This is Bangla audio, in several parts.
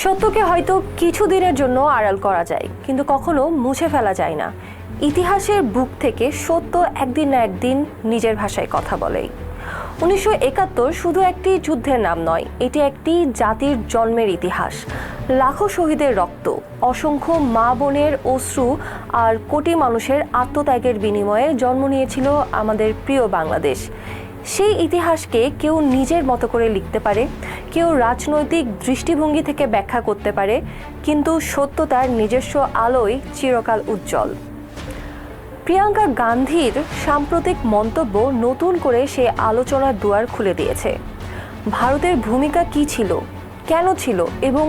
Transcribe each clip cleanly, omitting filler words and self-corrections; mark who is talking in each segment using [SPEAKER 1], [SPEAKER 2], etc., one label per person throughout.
[SPEAKER 1] সত্যকে হয়তো কিছুদিনের জন্য আড়াল করা যায়, কিন্তু কখনো মুছে ফেলা যায় না। ইতিহাসের বুক থেকে সত্য একদিন না একদিন নিজের ভাষায় কথা বলেই। 1971 শুধু একটি যুদ্ধের নাম নয়, এটি একটি জাতির জন্মের ইতিহাস। লাখো শহীদের রক্ত, অসংখ্য মা বোনের অশ্রু আর কোটি মানুষের আত্মত্যাগের বিনিময়ে জন্ম নিয়েছিল আমাদের প্রিয় বাংলাদেশ। সেই ইতিহাসকে কেউ নিজের মতো করে লিখতে পারে, কেউ রাজনৈতিক দৃষ্টিভঙ্গি থেকে ব্যাখ্যা করতে পারে, কিন্তু সত্য তার নিজস্ব আলোয় চিরকাল উজ্জ্বল। প্রিয়াঙ্কা গান্ধীর সাম্প্রতিক মন্তব্য নতুন করে সে আলোচনার দুয়ার খুলে দিয়েছে। ভারতের ভূমিকা কী ছিল, কেন ছিল এবং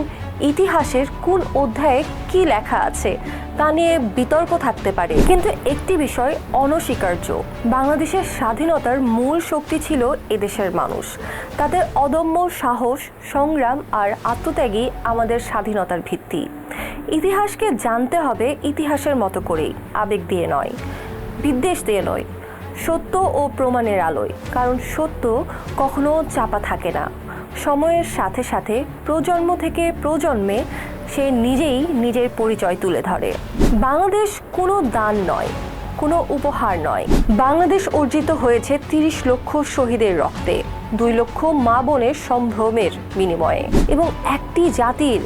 [SPEAKER 1] ইতিহাসের কোন অধ্যায়ে কি লেখা আছে তা নিয়ে বিতর্ক থাকতে পারে, কিন্তু একটি বিষয় অনস্বীকার্য, বাংলাদেশের স্বাধীনতার মূল শক্তি ছিল এদেশের মানুষ। তাদের অদম্য সাহস, সংগ্রাম আর আত্মত্যাগই আমাদের স্বাধীনতার ভিত্তি। ইতিহাসকে জানতে হবে ইতিহাসের মতো করেই, আবেগ দিয়ে নয়, বিদ্বেষ দিয়ে নয়, সত্য ও প্রমাণের আলোয়। কারণ সত্য কখনো চাপা থাকে না, সময়ের সাথে সাথে প্রজন্ম থেকে প্রজন্মে সে নিজেই নিজের পরিচয় তুলে ধরে। বাংলাদেশ কোনো দান নয়, কোনো উপহার নয়। বাংলাদেশ অর্জিত হয়েছে 30 লক্ষ শহীদের রক্তে, 2 লক্ষ মা বোনের সম্ভ্রমের বিনিময়ে এবং একটি জাতির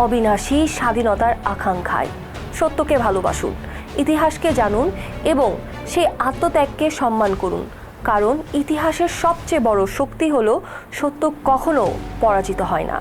[SPEAKER 1] অবিনাশী স্বাধীনতার আকাঙ্ক্ষায়। সত্যকে ভালোবাসুন, ইতিহাসকে জানুন এবং সেই আত্মত্যাগকে সম্মান করুন। কারণ ইতিহাসের সবচেয়ে বড় শক্তি হলো সত্য কখনো পরাজিত হয় না।